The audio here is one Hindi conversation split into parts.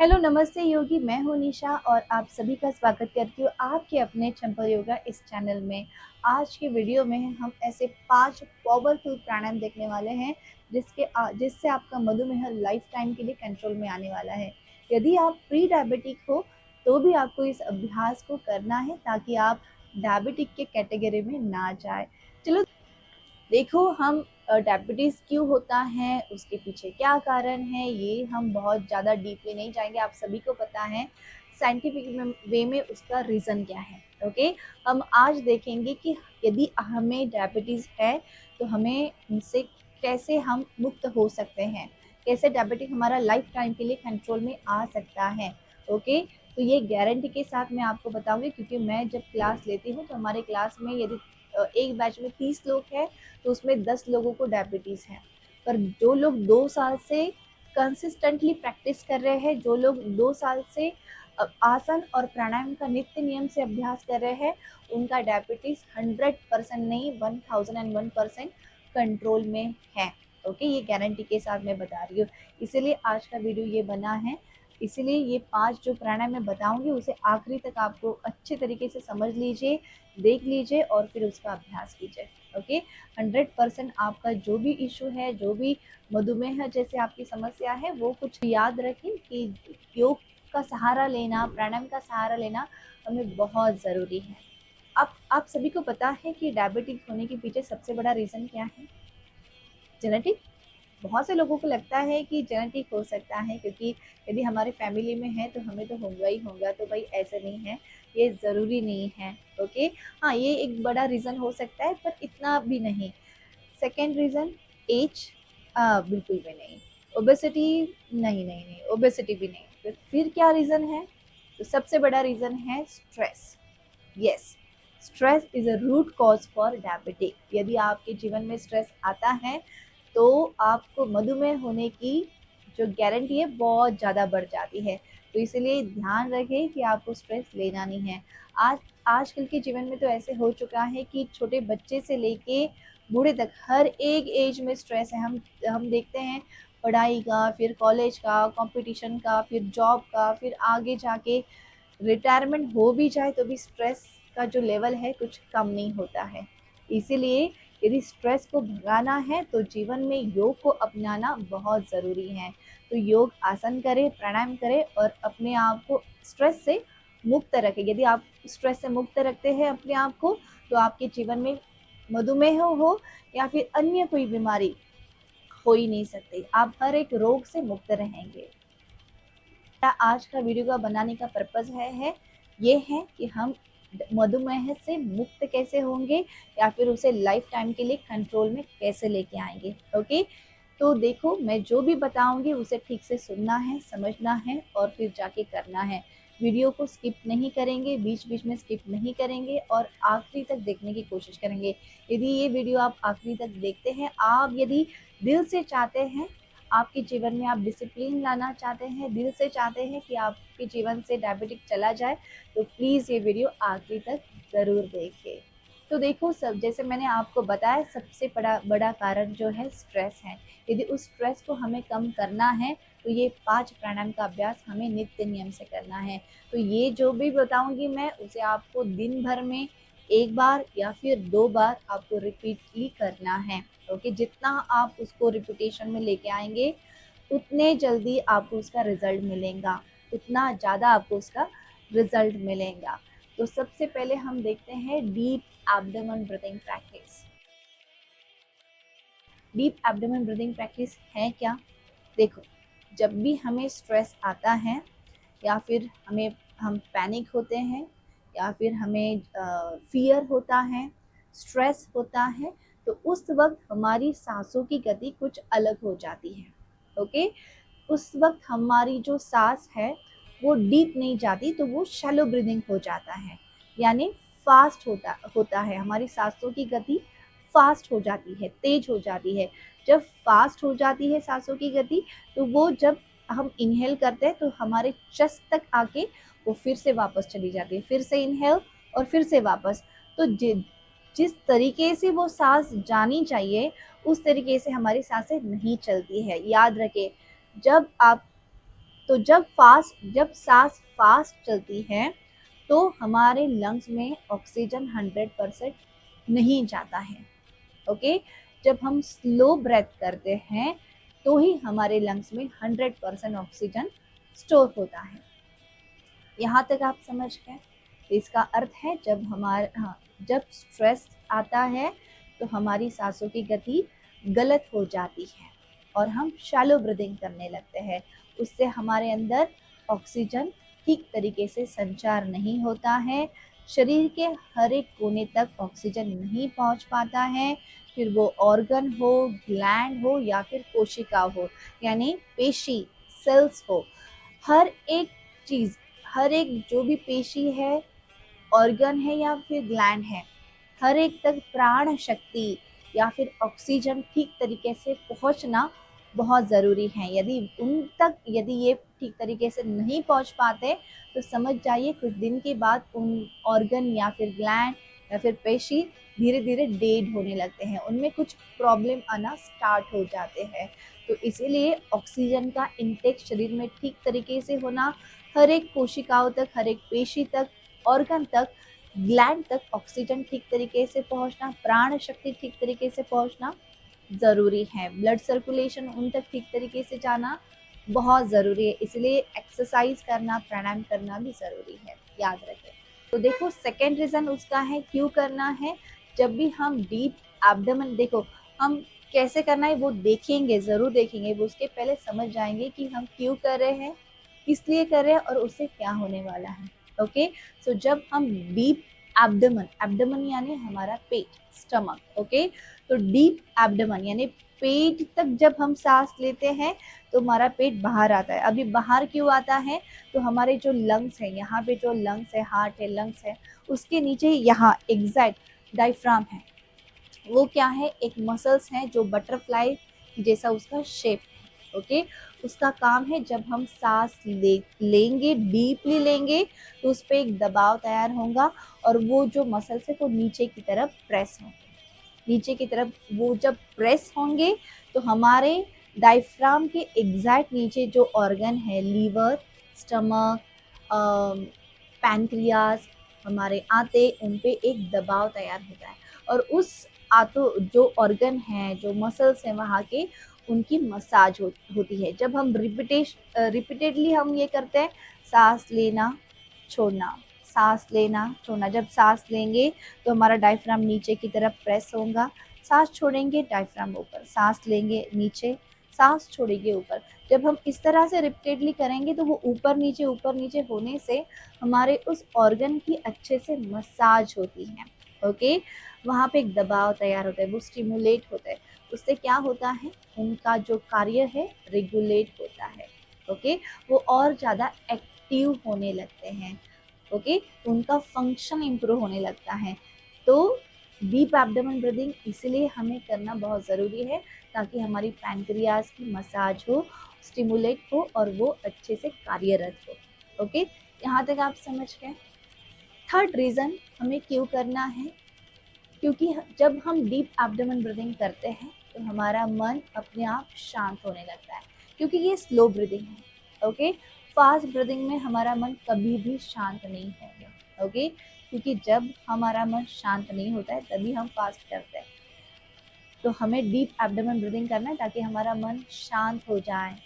हेलो नमस्ते योगी, मैं हूँ निशा और आप सभी का स्वागत करती हूँ आपके अपने चंपल योगा इस चैनल में। आज के वीडियो में हम ऐसे 5 पावरफुल प्राणायाम देखने वाले हैं जिससे आपका मधुमेह लाइफ टाइम के लिए कंट्रोल में आने वाला है। यदि आप प्री डायबिटिक हो तो भी आपको इस अभ्यास को करना है ताकि आप डायबिटिक के कैटेगरी में ना जाए। चलो देखो, हम डायबिटीज़ क्यों होता है, उसके पीछे क्या कारण है, ये हम बहुत ज़्यादा डीपली नहीं जाएंगे, आप सभी को पता है साइंटिफिक वे में उसका रीज़न क्या है। ओके, हम आज देखेंगे कि यदि हमें डायबिटीज़ है तो हमें उनसे कैसे हम मुक्त हो सकते हैं, कैसे डायबिटिक हमारा लाइफ टाइम के लिए कंट्रोल में आ सकता है। ओके, तो ये गारंटी के साथ मैं आपको बताऊंगी, क्योंकि मैं जब क्लास लेती हूँ तो हमारे क्लास में यदि एक बैच में 30 लोग हैं तो उसमें 10 लोगों को डायबिटीज़ है। पर जो लोग 2 साल से कंसिस्टेंटली प्रैक्टिस कर रहे हैं, जो लोग 2 साल से आसन और प्राणायाम का नित्य नियम से अभ्यास कर रहे हैं, उनका डायबिटीज़ 100% नहीं 1001% कंट्रोल में है। ओके, ये गारंटी के साथ मैं बता रही हूँ, इसीलिए आज का वीडियो ये बना है। इसीलिए ये 5 जो प्राणायाम मैं बताऊंगी उसे आखिरी तक आपको अच्छे तरीके से समझ लीजिए, देख लीजिए और फिर उसका अभ्यास कीजिए। ओके, 100% आपका जो भी इशू है, जो भी मधुमेह जैसे आपकी समस्या है, वो कुछ याद रखें कि योग का सहारा लेना, प्राणायाम का सहारा लेना हमें बहुत ज़रूरी है। अब आप सभी को पता है कि डायबिटिक होने के पीछे सबसे बड़ा रीज़न क्या है? जेनेटिक। बहुत से लोगों को लगता है कि जेनेटिक हो सकता है, क्योंकि यदि हमारे फैमिली में है तो हमें तो होगा ही होगा, तो भाई ऐसा नहीं है, ये ज़रूरी नहीं है। ओके, हाँ, ये एक बड़ा रीज़न हो सकता है पर इतना भी नहीं। Second reason, age. बिल्कुल भी नहीं। ओबेसिटी, नहीं नहीं नहीं, ओबेसिटी भी नहीं। तो फिर क्या रीज़न है? तो सबसे बड़ा रीज़न है stress. Yes, stress is a root cause for diabetic. यदि आपके जीवन में स्ट्रेस आता है तो आपको मधुमेह होने की जो गारंटी है बहुत ज़्यादा बढ़ जाती है। तो इसलिए ध्यान रखें कि आपको स्ट्रेस लेना नहीं है। आजकल के जीवन में तो ऐसे हो चुका है कि छोटे बच्चे से लेके बूढ़े तक हर एक एज में स्ट्रेस है। हम देखते हैं पढ़ाई का, फिर कॉलेज का, कंपटीशन का, फिर जॉब का, फिर आगे जाके रिटायरमेंट हो भी जाए तो भी स्ट्रेस का जो लेवल है कुछ कम नहीं होता है। इसीलिए यदि स्ट्रेस को भगाना है तो जीवन में योग को अपनाना बहुत ज़रूरी है। तो योग आसन करें, प्राणायाम करें और अपने आप को स्ट्रेस से मुक्त रखें। यदि आप स्ट्रेस से मुक्त रखते हैं अपने आप को, तो आपके जीवन में मधुमेह हो या फिर अन्य कोई बीमारी हो ही नहीं सकती। आप हर एक रोग से मुक्त रहेंगे। आज का वीडियो का बनाने का पर्पज़ ये है कि हम मधुमेह से मुक्त कैसे होंगे या फिर उसे लाइफ टाइम के लिए कंट्रोल में कैसे लेके आएंगे। ओके, तो देखो, मैं जो भी बताऊंगी उसे ठीक से सुनना है, समझना है और फिर जाके करना है। वीडियो को स्किप नहीं करेंगे, बीच बीच में स्किप नहीं करेंगे और आखिरी तक देखने की कोशिश करेंगे। यदि ये वीडियो आप आखिरी तक देखते हैं, आप यदि दिल से चाहते हैं आपके जीवन में, आप डिसिप्लिन लाना चाहते हैं, दिल से चाहते हैं कि आपके जीवन से डायबिटिक चला जाए, तो प्लीज़ ये वीडियो आखिरी तक ज़रूर देखिए। तो देखो, सब जैसे मैंने आपको बताया, सबसे बड़ा बड़ा कारण जो है स्ट्रेस है। यदि उस स्ट्रेस को हमें कम करना है तो ये 5 प्राणायाम का अभ्यास हमें नित्य नियम से करना है। तो ये जो भी बताऊंगी मैं उसे आपको दिन भर में 1 बार या फिर 2 बार आपको रिपीटली करना है। ओके, जितना आप उसको रिपीटेशन में लेके आएंगे उतने जल्दी आपको उसका रिजल्ट मिलेगा, उतना ज़्यादा आपको उसका रिजल्ट मिलेगा। तो सबसे पहले हम देखते हैं deep abdomen breathing practice. Deep abdomen breathing practice है क्या? देखो, जब भी हमें स्ट्रेस आता है या फिर हम पैनिक होते हैं या फिर हमें फियर होता है, स्ट्रेस होता है, तो उस वक्त हमारी सांसों की गति कुछ अलग हो जाती है। ओके, उस वक्त हमारी जो सांस है वो डीप नहीं जाती, तो वो शैलो ब्रीदिंग हो जाता है, यानी फास्ट होता है। हमारी सांसों की गति फास्ट हो जाती है, तेज हो जाती है। जब फास्ट हो जाती है सांसों की गति, तो वो जब हम इनहेल करते हैं तो हमारे चेस्ट तक आके वो फिर से वापस चली जाती है, फिर से इनहेल और फिर से वापस। तो जिस तरीके से वो सांस जानी चाहिए उस तरीके से हमारी सांसें नहीं चलती है। याद रखें, जब आप तो जब सांस फास्ट चलती है तो हमारे लंग्स में ऑक्सीजन 100% नहीं जाता है। ओके, जब हम स्लो ब्रेथ करते हैं तो ही हमारे लंग्स में 100% ऑक्सीजन स्टोर होता है। यहाँ तक आप समझ गए? इसका अर्थ है जब स्ट्रेस आता है तो हमारी सांसों की गति गलत हो जाती है और हम शैलो ब्रीदिंग करने लगते हैं। उससे हमारे अंदर ऑक्सीजन ठीक तरीके से संचार नहीं होता है, शरीर के हर एक कोने तक ऑक्सीजन नहीं पहुंच पाता है, फिर वो ऑर्गन हो, ग्लैंड हो या फिर कोशिका हो, यानी पेशी, सेल्स हो, हर एक चीज़, हर एक जो भी पेशी है, ऑर्गन है या फिर ग्लैंड है, हर एक तक प्राण शक्ति या फिर ऑक्सीजन ठीक तरीके से पहुंचना बहुत ज़रूरी है। यदि ये ठीक तरीके से नहीं पहुंच पाते तो समझ जाइए कुछ दिन के बाद उन ऑर्गन या फिर ग्लैंड या फिर पेशी धीरे धीरे डेड होने लगते हैं, उनमें कुछ प्रॉब्लम आना स्टार्ट हो जाते हैं। तो इसीलिए ऑक्सीजन का इंटेक शरीर में ठीक तरीके से होना, हर एक कोशिकाओं तक, हर एक पेशी तक, ऑर्गन तक, ग्लैंड तक ऑक्सीजन ठीक तरीके से पहुंचना, प्राण शक्ति ठीक तरीके से पहुंचना ज़रूरी है। ब्लड सर्कुलेशन उन तक ठीक तरीके से जाना बहुत ज़रूरी है। इसलिए एक्सरसाइज करना, प्राणायाम करना भी ज़रूरी है, याद रखें। तो देखो सेकेंड रीज़न उसका है क्यों करना है। जब भी हम डीप एब्डोमेन, देखो हम कैसे करना है वो देखेंगे, ज़रूर देखेंगे, वो उसके पहले समझ जाएंगे कि हम क्यों कर रहे हैं, किस लिए कर रहे हैं और उससे क्या होने वाला है। ओके, सो जब हम डीप एब्डोमेन, एब्डोमेन यानी हमारा पेट, स्टमक, ओके, तो डीप एब्डोमेन यानी पेट तक जब हम सांस लेते हैं तो हमारा पेट बाहर आता है। अभी बाहर क्यों आता है? तो हमारे जो लंग्स है, यहाँ पे जो लंग्स है, हार्ट है, लंग्स है, उसके नीचे यहाँ एग्जैक्ट डायफ्राम है। वो क्या है? एक मसल्स है जो बटरफ्लाई जैसा उसका शेप है। ओके, उसका काम है जब हम सांस लेंगे, डीपली लेंगे, तो उस पर एक दबाव तैयार होगा और वो जो मसल्स है वो नीचे की तरफ प्रेस होंगे। नीचे की तरफ वो जब प्रेस होंगे तो हमारे डायफ्राम के एग्जैक्ट नीचे जो ऑर्गन है, लीवर, स्टमक, पैनक्रियाज, हमारे आंते, उन पे एक दबाव तैयार होता है और उस आंतों, जो ऑर्गन है, जो मसल्स हैं वहाँ के, उनकी मसाज होती है। जब हम रिपीटेडली हम ये करते हैं, सांस लेना छोड़ना, सांस लेना छोड़ना, जब सांस लेंगे तो हमारा डायफ्राम नीचे की तरफ प्रेस होगा, सांस छोड़ेंगे डायफ्राम ऊपर, सांस लेंगे नीचे, सांस छोड़ेंगे ऊपर। जब हम इस तरह से रिपीटेडली करेंगे तो वो ऊपर नीचे होने से हमारे उस ऑर्गन की अच्छे से मसाज होती है। ओके, वहाँ पे एक दबाव तैयार होता है, वो स्टिमुलेट होता है, उससे क्या होता है? उनका जो कार्य है रेगुलेट होता है। ओके, वो और ज़्यादा एक्टिव होने लगते हैं। ओके, उनका फंक्शन इम्प्रूव होने लगता है। तो डीप एब्डोमेन ब्रीदिंग इसलिए हमें करना बहुत ज़रूरी है ताकि हमारी पैनक्रियाज की मसाज हो, स्टिमुलेट हो और वो अच्छे से कार्यरत हो। ओके, यहाँ तक आप समझ गए? थर्ड रीज़न हमें क्यों करना है, क्योंकि जब हम डीप एब्डोमेन ब्रीदिंग करते हैं तो हमारा मन अपने आप शांत होने लगता है, क्योंकि ये स्लो ब्रीदिंग है। ओके, फास्ट ब्रीदिंग में हमारा मन कभी भी शांत नहीं होगा। ओके, क्योंकि जब हमारा मन शांत नहीं होता है तभी हम फास्ट करते हैं। तो हमें डीप एब्डोमेन ब्रीदिंग करना है ताकि हमारा मन शांत हो जाए।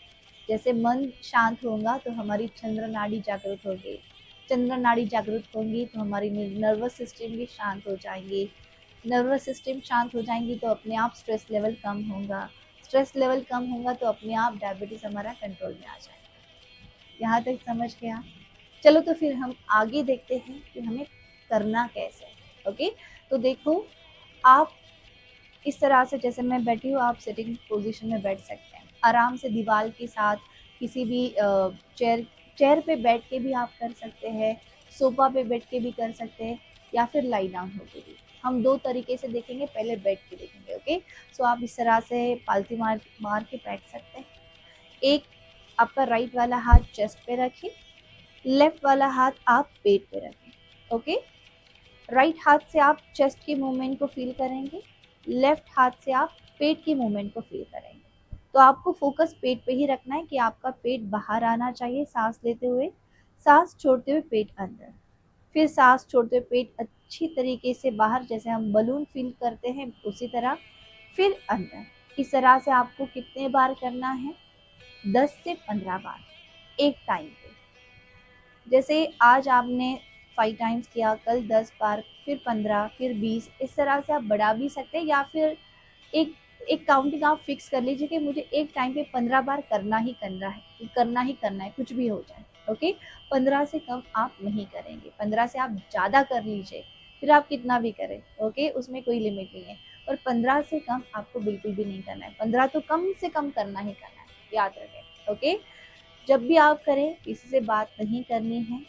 जैसे मन शांत होगा तो हमारी चंद्र नाड़ी जागृत होगी, चंद्र नाड़ी जागृत होंगी तो हमारी नर्वस सिस्टम भी शांत हो जाएंगी, नर्वस सिस्टम शांत हो जाएंगी तो अपने आप स्ट्रेस लेवल कम होगा, स्ट्रेस लेवल कम होगा तो अपने आप डायबिटीज़ हमारा कंट्रोल में आ जाएगा। यहाँ तक समझ गया? चलो तो फिर हम आगे देखते हैं कि हमें करना कैसे। ओके, तो देखो, आप इस तरह से, जैसे मैं बैठी हूँ, आप सिटिंग पोजीशन में बैठ सकते हैं आराम से, दीवार के साथ, किसी भी चेयर चेयर पे बैठ के भी आप कर सकते हैं, सोफा पे बैठ के भी कर सकते हैं या फिर लाई डाउन होकर भी। हम दो तरीके से देखेंगे, पहले बैठ के देखेंगे। ओके, सो आप इस तरह से पालती मार मार के बैठ सकते हैं। एक आपका राइट वाला हाथ चेस्ट पे रखें, लेफ्ट वाला हाथ आप पेट पे रखें। ओके, राइट हाथ से आप चेस्ट की मूवमेंट को फील करेंगे, लेफ्ट हाथ से आप पेट की मूवमेंट को फील करेंगे। तो आपको फोकस पेट पे ही रखना है कि आपका पेट बाहर आना चाहिए सांस लेते हुए, सांस छोड़ते हुए पेट अंदर, फिर सांस छोड़ते हुए पेट अच्छी तरीके से बाहर, जैसे हम बलून फिल करते हैं उसी तरह, फिर अंदर। इस तरह से आपको कितने बार करना है? 10 से 15 बार एक टाइम पे। जैसे आज आपने 5 टाइम्स किया, कल 10 बार, फिर 15, फिर 20, इस तरह से आप बढ़ा भी सकते हैं, या फिर एक एक काउंटिंग आप फिक्स कर लीजिए कि मुझे एक टाइम पे 15 बार करना ही करना है, करना ही करना है, कुछ भी हो जाए। ओके, 15 से कम आप नहीं करेंगे, 15 से आप ज़्यादा कर लीजिए, फिर आप कितना भी करें। ओके, उसमें कोई लिमिट नहीं है, और 15 से कम आपको बिल्कुल भी नहीं करना है। 15 तो कम से कम करना ही करना है, याद रखें। ओके, जब भी आप करें किसी से बात नहीं करनी है,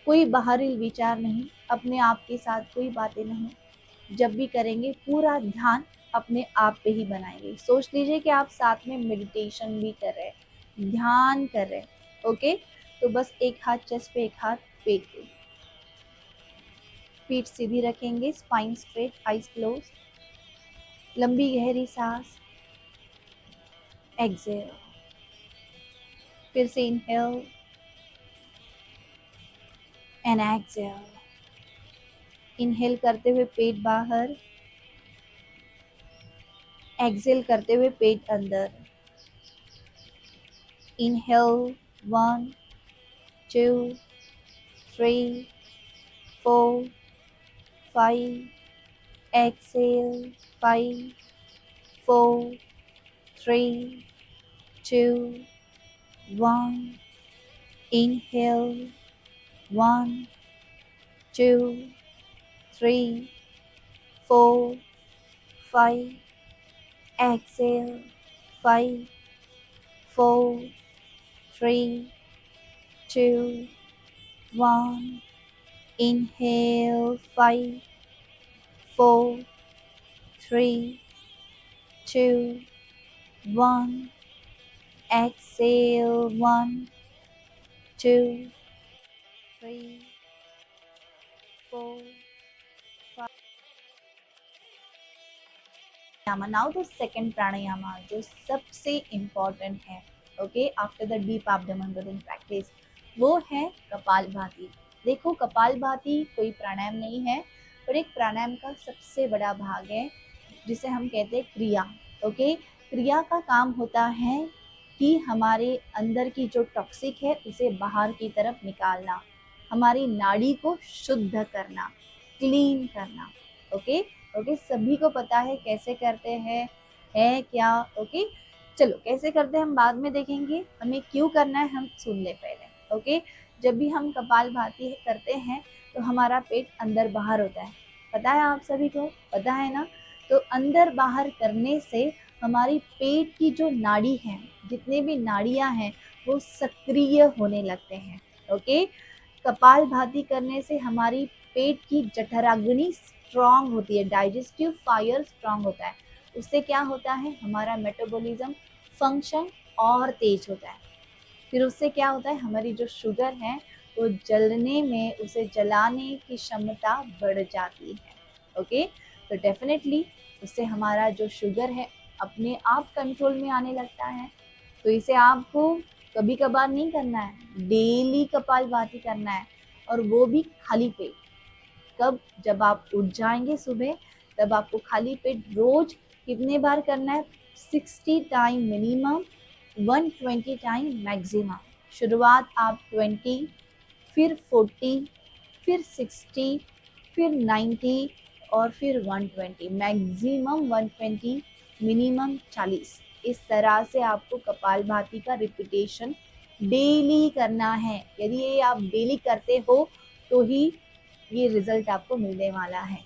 कोई बाहरी विचार नहीं, अपने आप के साथ कोई बातें नहीं। जब भी करेंगे पूरा ध्यान अपने आप पे ही बनाएंगे। सोच लीजिए कि आप साथ में मेडिटेशन भी कर रहे हैं, ध्यान कर रहे हैं। ओके, तो बस एक हाथ चेस्ट पे, एक हाथ पेट पे, पीठ सीधी रखेंगे, स्पाइन स्ट्रेट, आईज क्लोज, लंबी गहरी सांस, एक्सेल, फिर से इनहेल एंड एक्सेल। इनहेल करते हुए पेट बाहर, एक्सेल करते हुए पेट अंदर। Inhale 1 2 3 4 5, exhale 5 4 3 2 1, inhale 1 2 3 4 5, exhale 5 4 3 2 1, inhale 5 4 3 2 1, exhale 1 2 3 4 5। Now the second प्राणायाम जो सबसे इम्पोर्टेंट है, okay, after the deep abdomen breathing practice, वो है कपालभाति। देखो, कपालभाति कोई प्राणायाम नहीं है, पर एक प्राणायाम का सबसे बड़ा भाग है, जिसे हम कहते हैं क्रिया। ओके, क्रिया का काम होता है कि हमारे अंदर की जो टॉक्सिक है उसे बाहर की तरफ निकालना, हमारी नाड़ी को शुद्ध करना, क्लीन करना। ओके, ओके, सभी को पता है कैसे करते हैं, है क्या? ओके, चलो कैसे करते हैं हम बाद में देखेंगे, हमें क्यों करना है हम सुन ले पहले। ओके, जब भी हम कपालभाति करते हैं तो हमारा पेट अंदर बाहर होता है, पता है आप सभी को, पता है ना? तो अंदर बाहर करने से हमारी पेट की जो नाड़ी है, जितने भी नाड़ियां हैं, वो सक्रिय होने लगते हैं। ओके, कपालभाति करने से हमारी पेट की जठराग्नि स्ट्रांग होती है, डाइजेस्टिव फायर स्ट्रांग होता है। उससे क्या होता है, हमारा मेटाबॉलिज्म फंक्शन और तेज होता है। फिर उससे क्या होता है, हमारी जो शुगर है वो जलने में, उसे जलाने की क्षमता बढ़ जाती है। ओके, तो डेफिनेटली उससे हमारा जो शुगर है अपने आप कंट्रोल में आने लगता है। तो इसे आपको कभी कभार नहीं करना है, डेली कपालभाति करना है, और वो भी खाली पेट। कब? जब आप उठ जाएंगे सुबह, तब आपको खाली पेट रोज कितने बार करना है? 60 टाइम मिनिमम, 120 टाइम मैक्सिमम। शुरुआत आप 20, फिर 40, फिर 60, फिर 90, और फिर 120, मैक्सिमम 120, मिनिमम 40। इस तरह से आपको कपालभाति का रिपीटेशन डेली करना है। यदि ये आप डेली करते हो तो ही ये रिजल्ट आपको मिलने वाला है।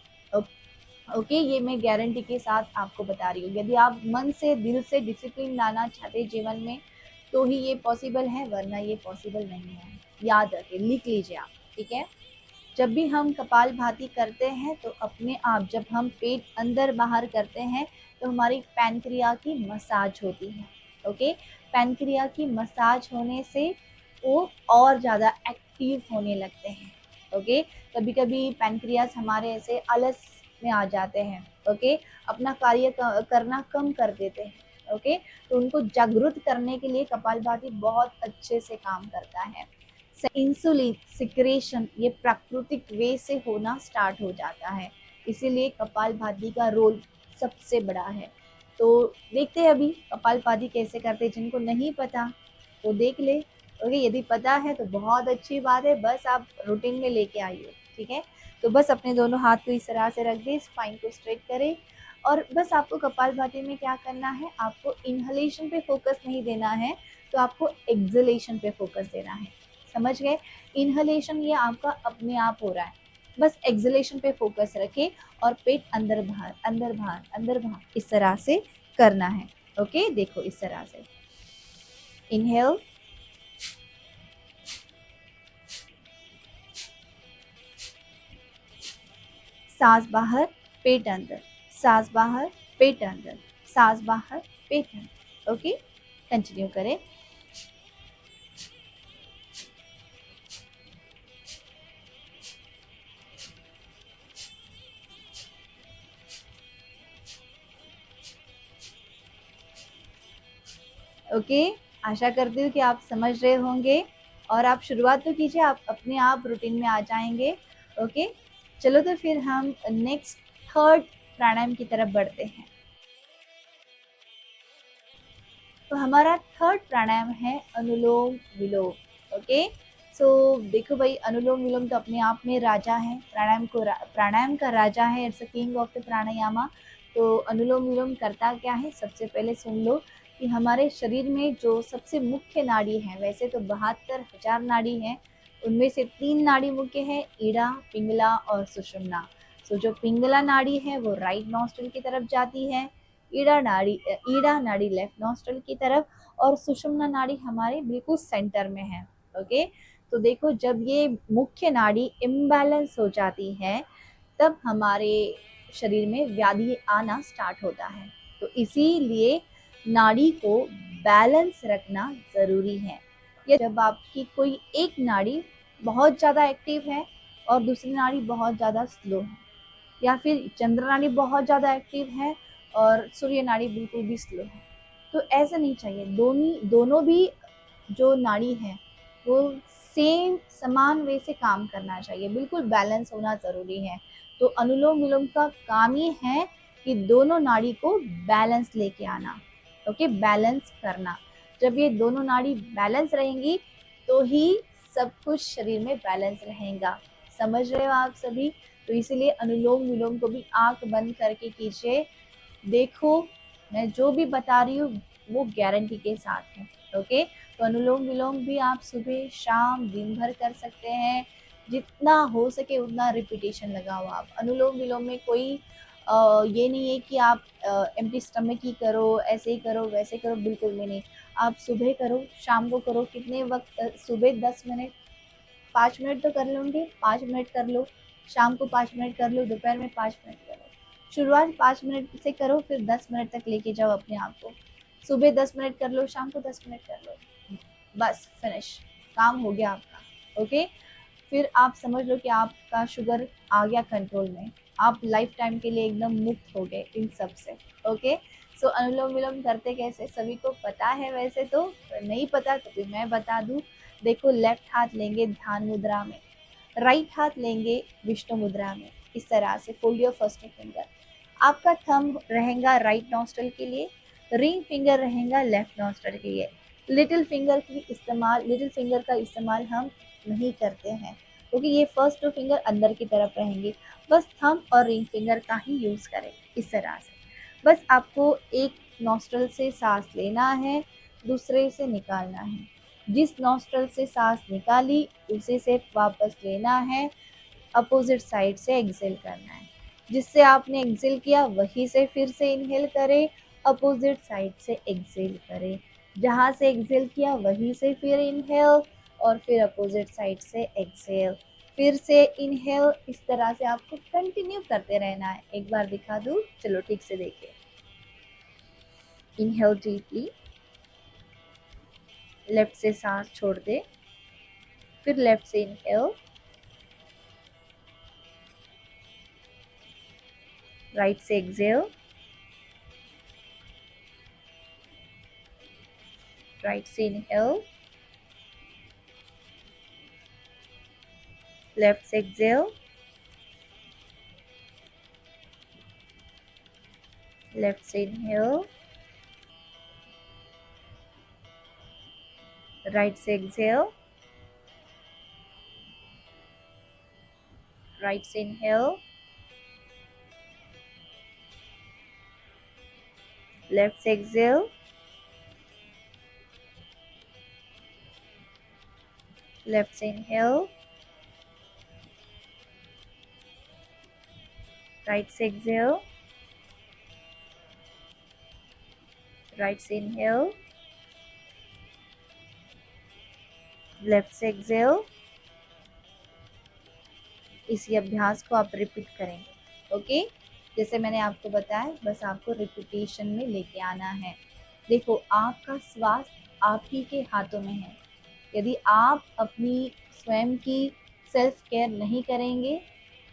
ओके, ये मैं गारंटी के साथ आपको बता रही हूँ। यदि आप मन से, दिल से डिसिप्लिन लाना चाहते जीवन में, तो ही ये पॉसिबल है, वरना ये पॉसिबल नहीं है। याद रखें, लिख लीजिए आप, ठीक है? जब भी हम कपालभाति करते हैं तो अपने आप, जब हम पेट अंदर बाहर करते हैं तो हमारी पैनक्रिया की मसाज होती है। ओके, पैनक्रिया की मसाज होने से वो और ज़्यादा एक्टिव होने लगते हैं। ओके, कभी कभी पैनक्रियास हमारे ऐसे आलस में आ जाते हैं। ओके, अपना कार्य करना कम कर देते हैं। ओके, तो उनको जागरूक करने के लिए कपालभाति बहुत अच्छे से काम करता है। इंसुलिन सिक्रेशन ये प्राकृतिक वे से होना स्टार्ट हो जाता है, इसीलिए कपालभाति का रोल सबसे बड़ा है। तो देखते हैं अभी कपालभाति कैसे करते हैं, जिनको नहीं पता तो देख ले। ओके, यदि पता है तो बहुत अच्छी बात है, बस आप रूटीन में लेके आइए। ठीक है, तो बस अपने दोनों हाथ को इस तरह से रख दे, स्पाइन को स्ट्रेट करें, और बस आपको कपालभाति में क्या करना है, आपको इनहलेशन पे फोकस नहीं देना है, तो आपको एक्सलेशन पे फोकस देना है। समझ गए? इनहलेशन ये आपका अपने आप हो रहा है, बस एक्सलेशन पे फोकस रखें और पेट अंदर बाहर अंदर बाहर अंदर बाहर इस तरह से करना है। ओके, देखो इस तरह से इनहेल, सांस बाहर पेट अंदर, सांस बाहर पेट अंदर, सांस बाहर पेट अंदर। ओके, कंटिन्यू करें। ओके, आशा करती हूँ कि आप समझ रहे होंगे और आप शुरुआत तो कीजिए, आप अपने आप रूटीन में आ जाएंगे। ओके, चलो तो फिर हम नेक्स्ट थर्ड प्राणायाम की तरफ बढ़ते हैं। तो हमारा थर्ड प्राणायाम है अनुलोम विलोम। ओके, सो देखो भाई, अनुलोम विलोम तो अपने आप में राजा है, प्राणायाम का राजा है, it's a king of the प्राणायामा। तो अनुलोम विलोम करता क्या है, सबसे पहले सुन लो कि हमारे शरीर में जो सबसे मुख्य नाड़ी है, वैसे तो 72,000 नाड़ी हैं, उनमें से 3 नाड़ी मुख्य है, ईड़ा, पिंगला और सुषुम्ना। सो जो पिंगला नाड़ी है वो राइट नॉस्ट्रल की तरफ जाती है, ईड़ा नाड़ी लेफ्ट नॉस्ट्रल की तरफ, और सुषुम्ना नाड़ी हमारे बिल्कुल सेंटर में है। ओके, तो देखो जब ये मुख्य नाड़ी इम्बैलेंस हो जाती है, तब हमारे शरीर में व्याधि आना स्टार्ट होता है। तो इसीलिए नाड़ी को बैलेंस रखना जरूरी है। या जब आपकी कोई एक नाड़ी बहुत ज़्यादा एक्टिव है और दूसरी नाड़ी बहुत ज़्यादा स्लो है, या फिर चंद्र नाड़ी बहुत ज़्यादा एक्टिव है और सूर्य नाड़ी बिल्कुल भी स्लो है, तो ऐसा नहीं चाहिए। दोनों भी जो नाड़ी है वो सेम समान वे से काम करना चाहिए, बिल्कुल बैलेंस होना ज़रूरी है। तो अनुलोम विलोम का काम ही है कि दोनों नाड़ी को बैलेंस लेके आना। ओके, बैलेंस करना। जब ये दोनों नाड़ी बैलेंस रहेंगी तो ही सब कुछ शरीर में बैलेंस रहेगा। समझ रहे हो आप सभी? तो इसीलिए अनुलोम विलोम को भी आंख बंद करके कीजिए। देखो, मैं जो भी बता रही हूँ वो गारंटी के साथ है। ओके, तो अनुलोम विलोम भी आप सुबह शाम दिन भर कर सकते हैं, जितना हो सके उतना रिपीटेशन लगाओ आप। अनुलोम विलोम में कोई ये नहीं है कि आप एम्प्टी स्टमक ही करो, ऐसे ही करो वैसे करो, बिल्कुल भी नहीं। आप सुबह करो, शाम को करो, कितने वक्त, सुबह 10 मिनट, 5 मिनट तो कर लूँगी, 5 मिनट कर लो, शाम को 5 मिनट कर लो, दोपहर में 5 मिनट करो। शुरुआत 5 मिनट से करो, फिर 10 मिनट तक लेके जाओ अपने आप को। सुबह 10 मिनट कर लो, शाम को 10 मिनट कर लो, बस फिनिश, काम हो गया आपका। ओके, फिर आप समझ लो कि आपका शुगर आ गया कंट्रोल में, आप लाइफ टाइम के लिए एकदम मुक्त हो गए इन सब से। ओके, सो अनुलोम विलोम करते कैसे सभी को पता है, वैसे तो नहीं पता तो फिर मैं बता दूं। देखो, लेफ्ट हाथ लेंगे ध्यान मुद्रा में, राइट हाथ लेंगे विष्णु मुद्रा में, इस तरह से फोल्ड योर फर्स्ट फिंगर। आपका थंब रहेगा राइट नॉस्ट्रल के लिए, रिंग फिंगर रहेगा लेफ्ट नॉस्ट्रल के लिए। लिटिल फिंगर का इस्तेमाल हम नहीं करते हैं, क्योंकि ये फर्स्ट 2 फिंगर अंदर की तरफ रहेंगे। बस थंब और रिंग फिंगर का ही यूज़ करें इस तरह से। बस आपको एक नॉस्ट्रल से सांस लेना है, दूसरे से निकालना है। जिस नॉस्ट्रल से सांस निकाली उसी से वापस लेना है, अपोजिट साइड से एक्सेल करना है। जिससे आपने एक्सेल किया वहीं से फिर से इनहेल करें, अपोजिट साइड से एक्सेल करें। जहाँ से एक्सेल किया वहीं से फिर इनहेल और फिर अपोजिट साइड से एक्सेल, फिर से इनहेल। इस तरह से आपको कंटिन्यू करते रहना है। एक बार दिखा दूँ, चलो ठीक से देखिए। इनहेल डीपली, लेफ्ट से सांस छोड़ दे, फिर लेफ्ट से इनहेल, राइट से एक्सेल, Right से inhale, left से exhale, left से inhale, right से exhale, right से inhale, left से exhale, left से inhale, right से exhale, right से inhale, लेफ्ट से एक्सेल। इसी अभ्यास को आप रिपीट करेंगे। ओके, जैसे मैंने आपको बताया, बस आपको रिपीटेशन में लेके आना है। देखो, आपका स्वास्थ्य आप ही के हाथों में है। यदि आप अपनी स्वयं की सेल्फ केयर नहीं करेंगे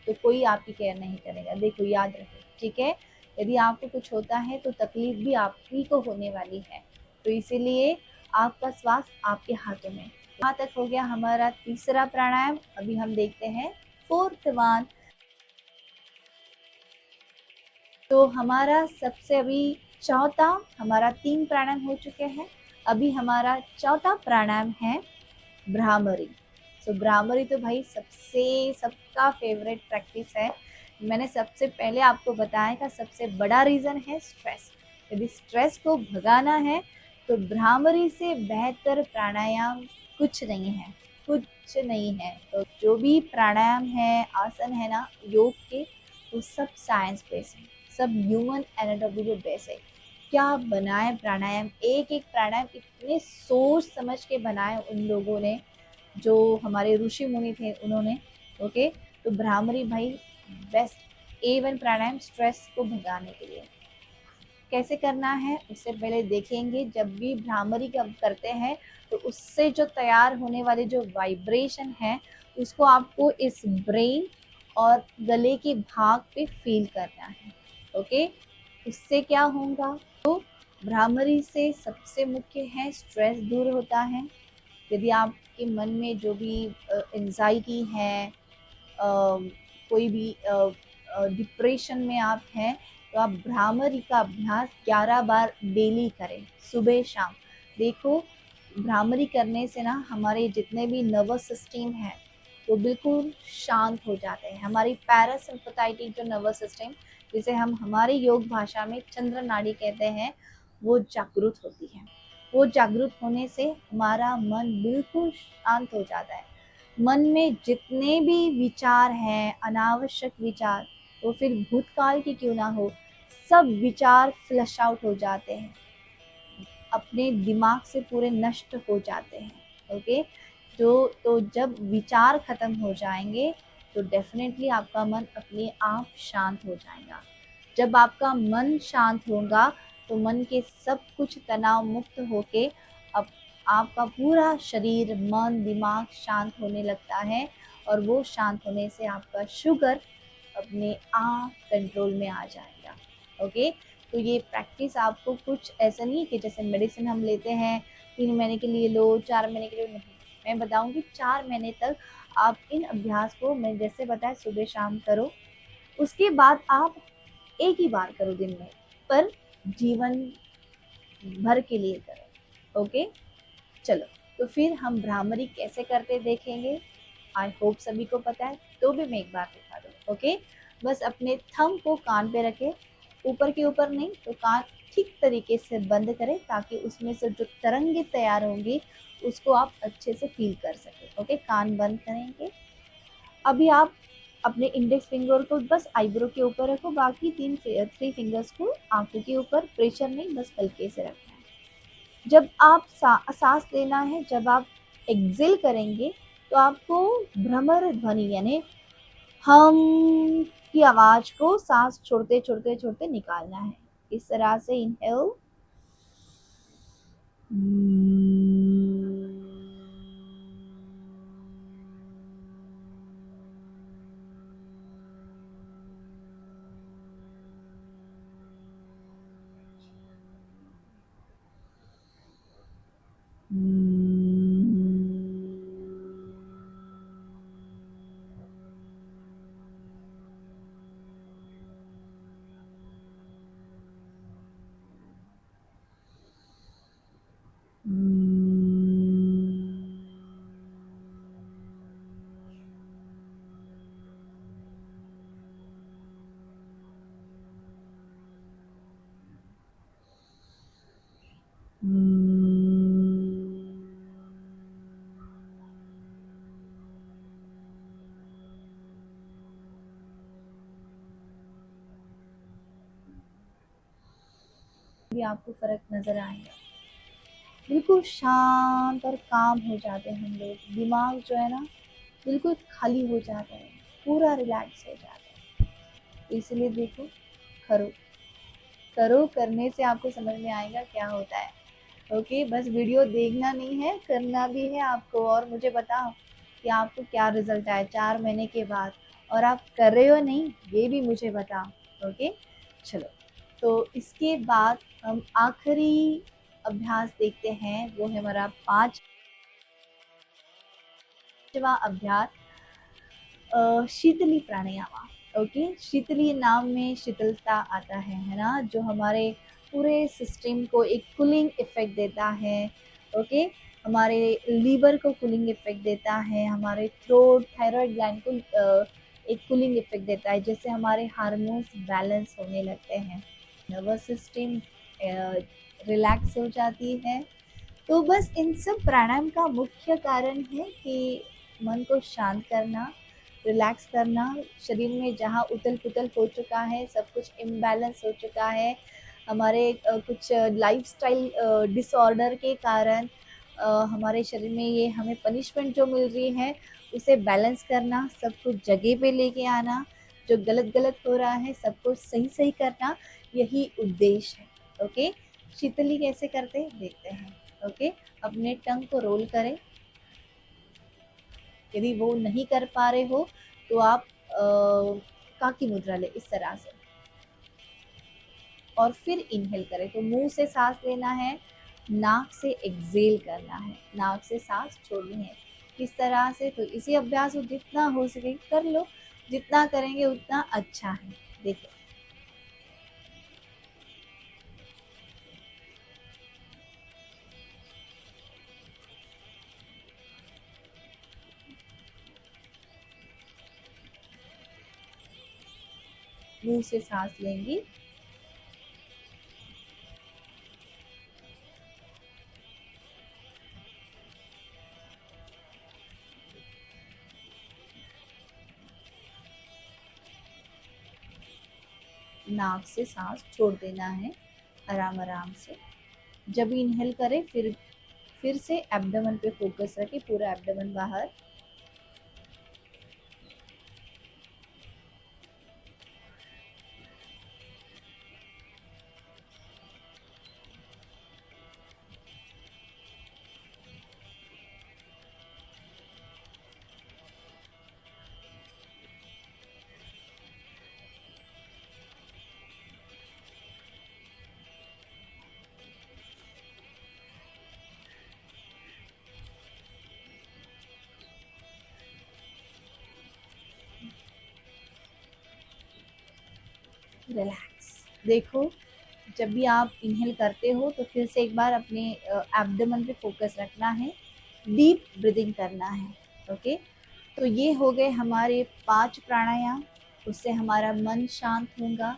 तो कोई आपकी केयर नहीं करेगा। देखो, याद रखो, ठीक है। यदि आपको कुछ होता है तो तकलीफ भी आप ही को होने वाली है। तो इसीलिए आपका स्वास्थ्य आपके हाथों में। यहाँ तक हो गया हमारा तीसरा प्राणायाम। अभी हम देखते हैं फोर्थ वन। तो हमारा सबसे अभी चौथा, हमारा 3 प्राणायाम हो चुके हैं। अभी हमारा चौथा प्राणायाम है भ्रामरी। सो भ्रामरी तो भाई सबका फेवरेट प्रैक्टिस है। मैंने सबसे पहले आपको बताया था, सबसे बड़ा रीज़न है स्ट्रेस। यदि स्ट्रेस को भगाना है तो भ्रामरी से बेहतर प्राणायाम कुछ नहीं है, कुछ नहीं है। तो जो भी प्राणायाम है, आसन है ना योग के, वो सब साइंस बेस है, सब ह्यूमन एनाटॉमी पे बेस है। क्या बनाए प्राणायाम, एक एक प्राणायाम इतने सोच समझ के बनाए उन लोगों ने, जो हमारे ऋषि मुनि थे उन्होंने। ओके, तो भ्रामरी भाई बेस्ट A1 प्राणायाम स्ट्रेस को भगाने के लिए। कैसे करना है उससे पहले देखेंगे। जब भी भ्रामरी करते हैं तो उससे जो तैयार होने वाले जो वाइब्रेशन है, उसको आपको इस ब्रेन और गले के भाग पे फील करना है। ओके, उससे क्या होगा, तो भ्रामरी से सबसे मुख्य है स्ट्रेस दूर होता है। यदि आपके मन में जो भी एंजाइटी है, कोई भी डिप्रेशन में आप हैं, तो आप भ्रामरी का अभ्यास 11 बार डेली करें, सुबह शाम। देखो, भ्रामरी करने से ना हमारे जितने भी नर्वस सिस्टम है वो बिल्कुल शांत हो जाते हैं। हमारी पैरासिम्पैथेटिक जो नर्वस सिस्टम, जिसे हम हमारी योग भाषा में चंद्र नाड़ी कहते हैं, वो जागृत होती है। वो जागृत होने से हमारा मन बिल्कुल शांत हो जाता है। मन में जितने भी विचार हैं, अनावश्यक विचार, वो फिर भूतकाल की क्यों ना हो, सब विचार फ्लश आउट हो जाते हैं, अपने दिमाग से पूरे नष्ट हो जाते हैं। ओके, तो जब विचार खत्म हो जाएंगे तो डेफिनेटली आपका मन अपने आप शांत हो जाएगा। जब आपका मन शांत होगा तो मन के सब कुछ तनाव मुक्त होके अब आपका पूरा शरीर, मन, दिमाग शांत होने लगता है। और वो शांत होने से आपका शुगर अपने आप कंट्रोल में आ जाएगा। ओके, तो ये प्रैक्टिस आपको कुछ ऐसा नहीं कि जैसे मेडिसिन हम लेते हैं 3 महीने के लिए लो, 4 महीने के लिए नहीं। मैं बताऊंगी 4 महीने तक आप इन अभ्यास को, मैं जैसे बताया, सुबह शाम करो। उसके बाद आप एक ही बार करो दिन में, पर जीवन भर के लिए करो। ओके, चलो, तो फिर हम भ्रामरी कैसे करते देखेंगे। आई होप सभी को पता है, तो भी मैं एक बार दिखा दूँ। ओके, बस अपने थंब को कान पे रखें, ऊपर के ऊपर नहीं, तो कान ठीक तरीके से बंद करें ताकि उसमें से जो तरंगे तैयार होंगी उसको आप अच्छे से फील कर सकें। ओके, कान बंद करेंगे। अभी आप अपने इंडेक्स फिंगर को बस आईब्रो के ऊपर रखो, बाकी 3 फिंगर्स को आंखों के ऊपर, प्रेशर नहीं, बस हल्के से रखना है। जब आप सांस लेना है, जब आप एक्सेल करेंगे तो आपको भ्रमर ध्वनि यानी हम की आवाज को सांस छोड़ते छोड़ते छोड़ते निकालना है। इस तरह से इनहेल, भी आपको फ़र्क नज़र आएगा। बिल्कुल शांत और काम हो जाते हैं हम लोग, दिमाग जो है ना बिल्कुल खाली हो जाता है, पूरा रिलैक्स हो जाता है। तो इसलिए देखो, करो करो, करने से आपको समझ में आएगा क्या होता है। ओके, बस वीडियो देखना नहीं है, करना भी है आपको। और मुझे बताओ कि आपको क्या रिजल्ट आया 4 महीने के बाद, और आप कर रहे हो नहीं ये भी मुझे बताओ। ओके, चलो, तो इसके बाद हम आखिरी अभ्यास देखते हैं, वो है हमारा 5वां अभ्यास, शीतली प्राणायाम। ओके, शीतली नाम में शीतलता आता है ना, जो हमारे पूरे सिस्टम को एक कूलिंग इफेक्ट देता है। ओके, हमारे लीवर को कूलिंग इफेक्ट देता है, हमारे थ्रोट थायराइड ग्लैंड को एक कूलिंग इफेक्ट देता है, जिससे हमारे हार्मोन्स बैलेंस होने लगते हैं, नर्वस सिस्टम रिलैक्स हो जाती है। तो बस इन सब प्राणायाम का मुख्य कारण है कि मन को शांत करना, रिलैक्स करना, शरीर में जहाँ उथल-पुथल हो चुका है, सब कुछ इम्बैलेंस हो चुका है, हमारे कुछ लाइफ़स्टाइल डिसऑर्डर के कारण हमारे शरीर में ये हमें पनिशमेंट जो मिल रही है, उसे बैलेंस करना, सब कुछ जगह पे लेके आना, जो गलत-गलत हो रहा है, सब कुछ सही-सही करना, यही उद्देश्य है। ओके, शीतली कैसे करते हैं, देखते हैं। ओके, अपने टंग को रोल करें। यदि वो नहीं कर पा रहे हो तो आप काकी मुद्रा लें इस तरह से, और फिर इनहेल करें। तो मुंह से सांस लेना है, नाक से एक्सेल करना है, नाक से सांस छोड़नी है, इस तरह से। तो इसी अभ्यास को जितना हो सके कर लो, जितना करेंगे उतना अच्छा है। देखो, मुंह से सांस लेंगी, नाक से सांस छोड़ देना है आराम आराम से। जब इनहेल करें फिर से एब्डोमेन पे फोकस रखें, पूरा एब्डोमेन बाहर। रिलैक्स। देखो, जब भी आप इनहेल करते हो तो फिर से एक बार अपने एब्डोमेन पे फोकस रखना है, डीप ब्रीदिंग करना है। ओके, तो ये हो गए हमारे 5 प्राणायाम। उससे हमारा मन शांत होगा,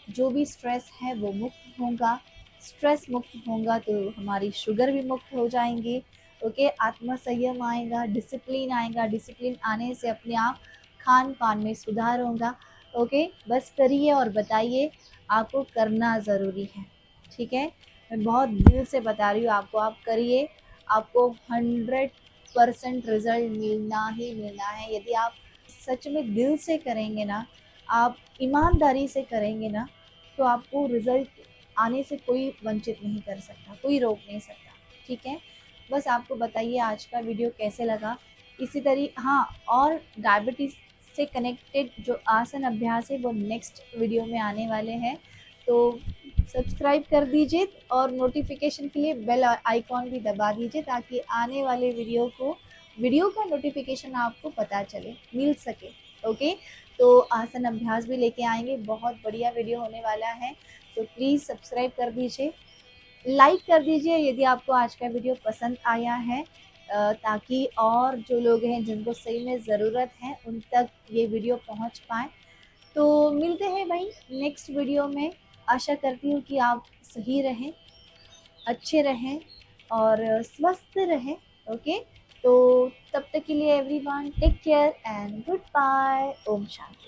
जो भी स्ट्रेस है वो मुक्त होगा। स्ट्रेस मुक्त होगा तो हमारी शुगर भी मुक्त हो जाएंगी। ओके, आत्म संयम आएगा, डिसिप्लिन आएगा, डिसिप्लिन आने से अपने आप खान पान में सुधार होगा। ओके, बस करिए और बताइए, आपको करना ज़रूरी है। ठीक है, मैं बहुत दिल से बता रही हूँ आपको, आप करिए, आपको 100% रिजल्ट मिलना ही मिलना है। यदि आप सच में दिल से करेंगे ना, आप ईमानदारी से करेंगे ना, तो आपको रिजल्ट आने से कोई वंचित नहीं कर सकता, कोई रोक नहीं सकता। ठीक है, बस आपको बताइए आज का वीडियो कैसे लगा। इसी तरह हाँ, और डायबिटीज़ से कनेक्टेड जो आसन अभ्यास है वो नेक्स्ट वीडियो में आने वाले हैं। तो सब्सक्राइब कर दीजिए और नोटिफिकेशन के लिए बेल आइकॉन भी दबा दीजिए, ताकि आने वाले वीडियो का नोटिफिकेशन आपको पता चले, मिल सके। ओके, तो आसन अभ्यास भी लेके आएंगे, बहुत बढ़िया वीडियो होने वाला है। तो प्लीज़ सब्सक्राइब कर दीजिए, लाइक कर दीजिए यदि आपको आज का वीडियो पसंद आया है, ताकि और जो लोग हैं जिनको सही में ज़रूरत है उन तक ये वीडियो पहुंच पाए। तो मिलते हैं भाई नेक्स्ट वीडियो में। आशा करती हूँ कि आप सही रहें, अच्छे रहें और स्वस्थ रहें। ओके, तो तब तक के लिए everyone take care and good bye. ओम शांति।